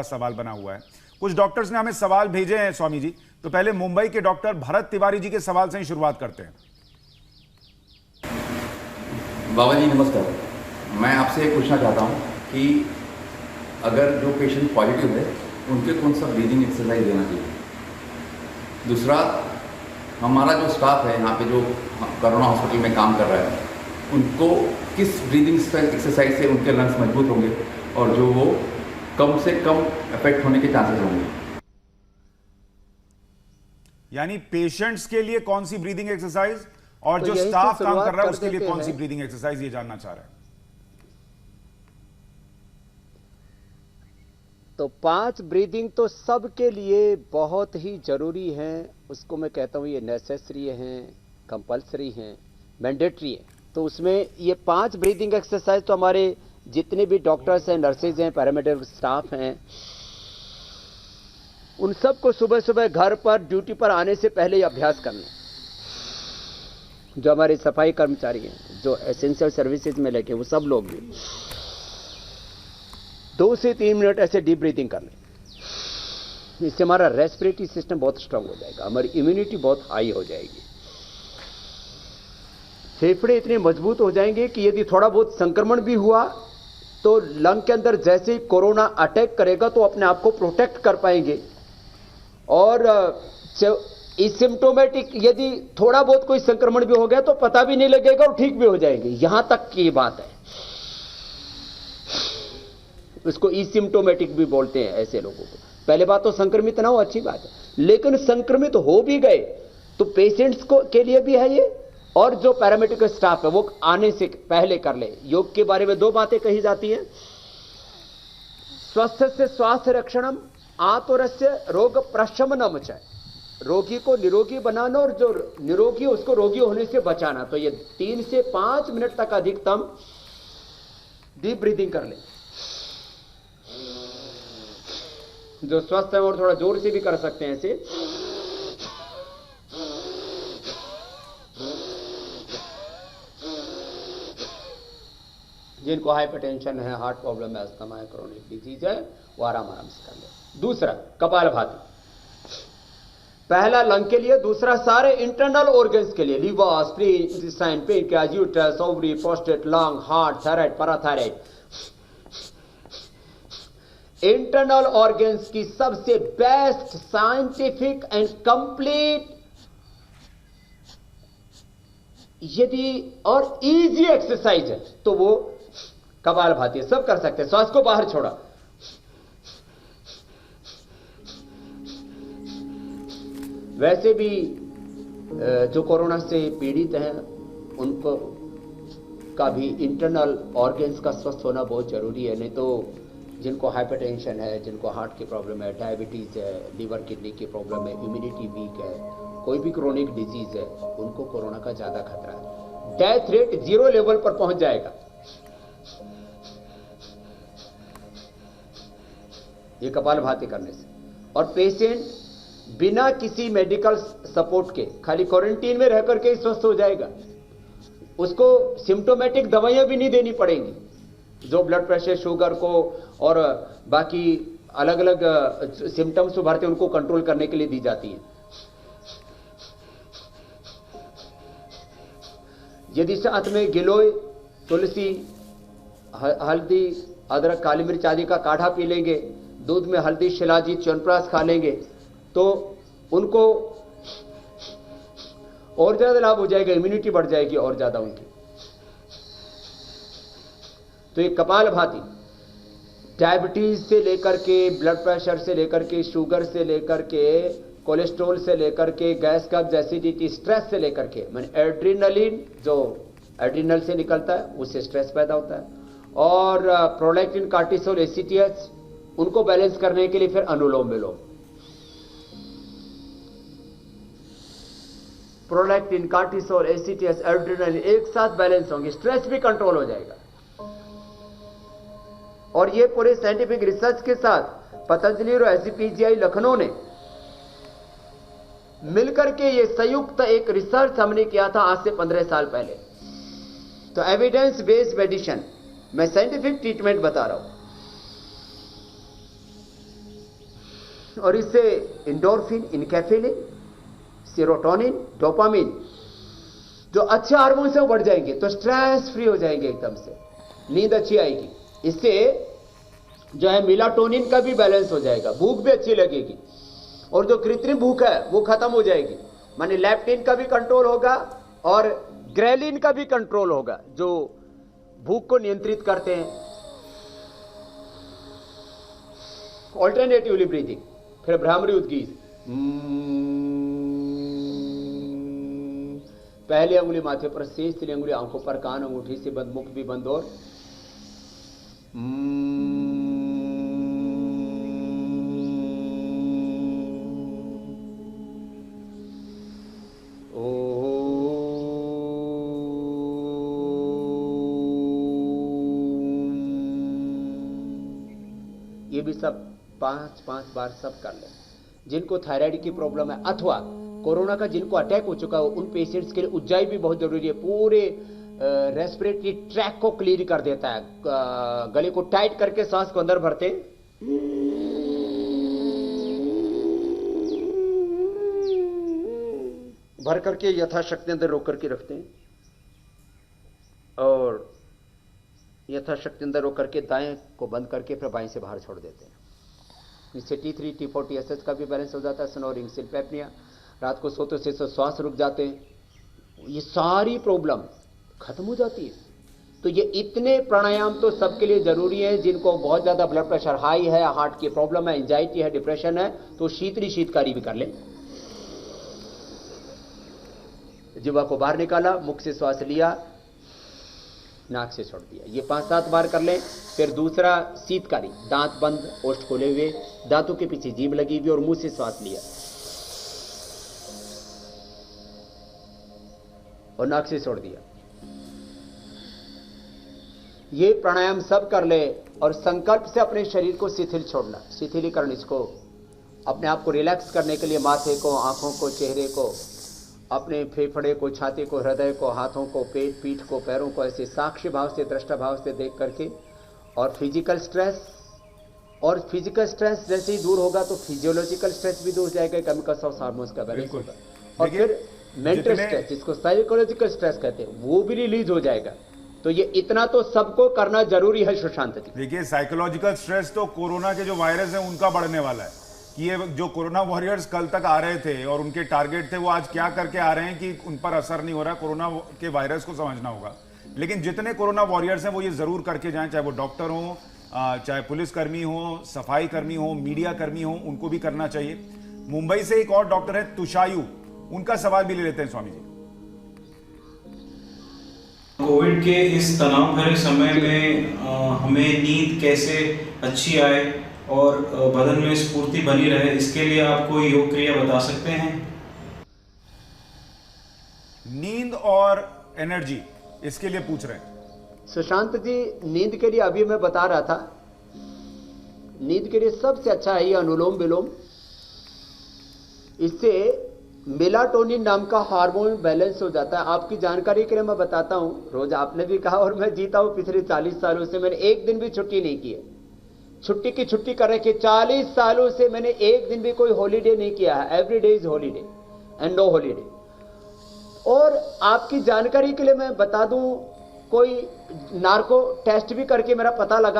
सवाल बना हुआ है। कुछ डॉक्टर्स ने हमें सवाल भेजे हैं स्वामी जी, तो पहले मुंबई के डॉक्टर भरत तिवारी जी के सवाल से ही शुरुआत करते हैं। बाबा जी नमस्कार। मैं आपसे ये पूछना चाहता हूँ कि अगर जो पेशेंट पॉजिटिव है उनके कौन सा ब्रीदिंग एक्सरसाइज देना चाहिए। दूसरा, हमारा जो स्टाफ है यहाँ पे जो कोरोना हॉस्पिटल में काम कर रहा है उनको किस ब्रीदिंग एक्सरसाइज से उनके लंग्स मजबूत होंगे और जो वो कम से कम इफेक्ट होने के चांसेस होंगे। यानी पेशेंट्स के लिए कौन सी ब्रीदिंग एक्सरसाइज और जो स्टाफ काम कर रहा है उसके लिए कौन सी ब्रीदिंग एक्सरसाइज, ये जानना चाह रहा है। तो 5 ब्रीदिंग तो सबके लिए बहुत ही जरूरी हैं। उसको मैं कहता हूं ये नेसेसरी हैं, कंपल्सरी हैं, मैंडेटरी है। तो उसमें ये 5 ब्रीदिंग एक्सरसाइज तो हमारे जितने भी डॉक्टर्स हैं, नर्सेज हैं, पैरामेडिकल स्टाफ हैं, उन सबको सुबह सुबह घर पर ड्यूटी पर आने से पहले ही अभ्यास करना। जो हमारे सफाई कर्मचारी हैं, जो एसेंशियल सर्विसेज में लगे, वो सब लोग भी 2 से 3 मिनट ऐसे डीप ब्रीथिंग कर लें। इससे हमारा रेस्पिरेटरी सिस्टम बहुत स्ट्रांग हो जाएगा, हमारी इम्यूनिटी बहुत हाई हो जाएगी, फेफड़े इतने मजबूत हो जाएंगे कि यदि थोड़ा बहुत संक्रमण भी हुआ तो लंग के अंदर जैसे ही कोरोना अटैक करेगा तो अपने आप को प्रोटेक्ट कर पाएंगे। और एसिम्प्टोमेटिक यदि थोड़ा बहुत कोई संक्रमण भी हो गया तो पता भी नहीं लगेगा और ठीक भी हो जाएंगे। यहां तक की बात है। इसको एसिम्प्टोमेटिक भी बोलते हैं ऐसे लोगों को। पहले बात तो संक्रमित ना हो, अच्छी बात है, लेकिन संक्रमित हो भी गए तो पेशेंट्स को के लिए भी है ये, और जो पैरामेडिकल स्टाफ है वो आने से पहले कर ले। योग के बारे में 2 बातें कही जाती हैं। स्वस्थ से स्वास्थ्य रक्षणम, आतुरस्य रोग प्रशमनम च। रोगी को निरोगी बनाना और जो निरोगी उसको रोगी होने से बचाना। तो ये 3 से 5 मिनट तक अधिकतम डीप ब्रीदिंग कर ले। जो स्वस्थ है और थोड़ा जोर से भी कर सकते हैं ऐसे। जिनको हाइपरटेंशन है, हार्ट प्रॉब्लम है, अस्थमा है, क्रोनिक डिजीज है, वो आराम से कर ले। दूसरा कपालभाति, पहला लंग के लिए, दूसरा सारे इंटरनल ऑर्गन्स के लिए, liver, spleen, intestine, pancreas, uterus, ovary, prostate, lung, heart, thyroid, parathyroid. Internal organs की सबसे बेस्ट साइंटिफिक एंड कंप्लीट यदि और इजी एक्सरसाइज है तो वो कपालभाति। सब कर सकते हैं। श्वास को बाहर छोड़ा, वैसे भी जो कोरोना से पीड़ित हैं उनको का भी इंटरनल ऑर्गन्स का स्वस्थ होना बहुत जरूरी है। नहीं तो जिनको हाइपरटेंशन है, जिनको हार्ट की प्रॉब्लम है, डायबिटीज है, लीवर किडनी की प्रॉब्लम है, इम्यूनिटी वीक है, कोई भी क्रोनिक डिजीज है, उनको कोरोना का ज्यादा खतरा है। डेथ रेट 0 लेवल पर पहुंच जाएगा ये कपालभाति करने से। और पेशेंट बिना किसी मेडिकल सपोर्ट के खाली क्वारंटीन में रह करके ही स्वस्थ हो जाएगा। उसको सिम्टोमेटिक दवाइयां भी नहीं देनी पड़ेंगी। जो ब्लड प्रेशर, शुगर को और बाकी अलग अलग सिम्टम्स उभरते हैं उनको कंट्रोल करने के लिए दी जाती है। यदि साथ में गिलोय, तुलसी, हल्दी, अदरक, काली मिर्च आदि का काढ़ा पी लेंगे, दूध में हल्दी, शिलाजीत, च्यवनप्राश खा लेंगे तो उनको और ज्यादा लाभ हो जाएगा, इम्यूनिटी बढ़ जाएगी और ज्यादा उनकी। तो ये कपालभाति डायबिटीज से लेकर के, ब्लड प्रेशर से लेकर के, शुगर से लेकर के, कोलेस्ट्रॉल से लेकर के, गैस, कब्ज, एसिडिटी, स्ट्रेस से लेकर के, माने एड्रेनलिन जो एड्रिनल से निकलता है उससे स्ट्रेस पैदा होता है, और प्रोलैक्टिन, कार्टिसोल, एसीटीएच, उनको बैलेंस करने के लिए फिर अनुलोम विलोम। प्रोलैक्टिन, कार्टिसोल, एसीटीएच, एड्रिनलिन एक साथ बैलेंस होंगे, स्ट्रेस भी कंट्रोल हो जाएगा। और ये पूरे साइंटिफिक रिसर्च के साथ पतंजलि और एसजीपीजीआई लखनऊ ने मिलकर के ये संयुक्त एक रिसर्च हमने किया था आज से 15 साल पहले। तो एविडेंस बेस्ड मेडिसिन, मैं साइंटिफिक ट्रीटमेंट बता रहा हूं। और इससे इंडोर्फिन, इनकेफेलिन, सेरोटोनिन, डोपामिन जो अच्छे हार्मोन से वो बढ़ जाएंगे, तो स्ट्रेस फ्री हो जाएंगे, एकदम से नींद अच्छी आएगी। इससे जो है मेलाटोनिन का भी बैलेंस हो जाएगा, भूख भी अच्छी लगेगी, और जो कृत्रिम भूख है वो खत्म हो जाएगी। माने लेप्टिन का भी कंट्रोल होगा और ग्रेलिन का भी कंट्रोल होगा, जो भूख को नियंत्रित करते हैं। ऑल्टरनेटिवली ब्रीदिंग, फिर भ्रामरी उद्गीत, पहली अंगुली माथे पर, शेष 3 अंगुली आंखों पर, कान अंगूठी से बंद, मुख भी बंद, और ये भी सब 5-5 बार सब कर लें। जिनको थायराइड की प्रॉब्लम है अथवा कोरोना का जिनको अटैक हो चुका हो, उन पेशेंट्स के लिए उज्जाई भी बहुत जरूरी है। पूरे रेस्पिरेटरी ट्रैक को क्लियर कर देता है। गले को टाइट करके सांस को अंदर भरते हैं, भर करके यथाशक्ति अंदर रोक करके रखते हैं, और यथाशक्ति अंदर रोक करके दाएं को बंद करके फिर बाएं से बाहर छोड़ देते हैं। इससे T3, T4, TSH का भी बैलेंस हो जाता है। स्नोरिंग, स्लीप एपनिया, रात को सोते से श्वास रुक जाते हैं, ये सारी प्रॉब्लम खत्म हो जाती है। तो ये इतने प्राणायाम तो सबके लिए जरूरी है। जिनको बहुत ज्यादा ब्लड प्रेशर हाई है, हार्ट की प्रॉब्लम है, एंजाइटी है, डिप्रेशन है, तो शीतकारी भी कर लें। जिह्वा को बाहर निकाला, मुख से श्वास लिया, नाक से छोड़ दिया, ये 5-7 बार कर लें। फिर दूसरा शीतकारी, दांत बंद, ओष्ठ खोले हुए, दांतों के पीछे जीभ लगी हुई और मुंह से श्वास लिया और नाक से छोड़ दिया। ये प्राणायाम सब कर ले और संकल्प से अपने शरीर को शिथिल छोड़ना, शिथिलीकरण, इसको अपने आप को रिलैक्स करने के लिए माथे को, आंखों को, चेहरे को, अपने फेफड़े को, छाती को, हृदय को, हाथों को, पेट, पीठ को, पैरों को ऐसे साक्षी भाव से, दृष्टा भाव से देख करके, और फिजिकल स्ट्रेस जैसे ही दूर होगा तो फिजियोलॉजिकल स्ट्रेस भी दूर हो जाएगा, केमिकल्स और हार्मोन्स का बैलेंस होगा, और फिर मेंटल स्ट्रेस, जिसको साइकोलॉजिकल स्ट्रेस कहते हैं, वो भी रिलीज हो जाएगा। तो ये इतना तो सबको करना जरूरी है सुशांत जी। देखिए, साइकोलॉजिकल स्ट्रेस तो कोरोना के जो वायरस है उनका बढ़ने वाला है। ये जो कोरोना वॉरियर्स कल तक आ रहे थे और उनके टारगेट थे, वो आज क्या करके आ रहे हैं कि उन पर असर नहीं हो रहा। कोरोना के वायरस को समझना होगा, लेकिन जितने कोरोना वॉरियर्स हैं वो ये जरूर करके जाएं, चाहे वो डॉक्टर हो, चाहे पुलिसकर्मी हो, सफाई कर्मी हो, मीडिया कर्मी हो, उनको भी करना चाहिए। मुंबई से एक और डॉक्टर है तुषायु, उनका सवाल भी ले लेते हैं स्वामी जी। कोविड के इस तनाव भरे समय में हमें नींद कैसे अच्छी आए और बदन में स्फूर्ति बनी रहे, इसके लिए आप कोई योग क्रिया बता सकते हैं? नींद और एनर्जी, इसके लिए पूछ रहे हैं सुशांत जी। नींद के लिए अभी मैं बता रहा था, नींद के लिए सबसे अच्छा है ये अनुलोम विलोम। इससे मेलाटोनिन नाम का हार्मोन बैलेंस हो जाता है। आपकी जानकारी के लिए मैं बताता हूं, रोज आपने भी कहा और मैं जीता हूं, पिछले 40 सालों से मैंने एक दिन भी छुट्टी नहीं की है। छुट्टी की छुट्टी कर रखे 40 सालों से मैंने एक दिन भी कोई हॉलीडे नहीं किया है। Every day is holiday and no holiday. और आपकी जानकारी के लिए मैं बता दूं, कोई नार्को टेस्ट भी करके मेरा पता लगा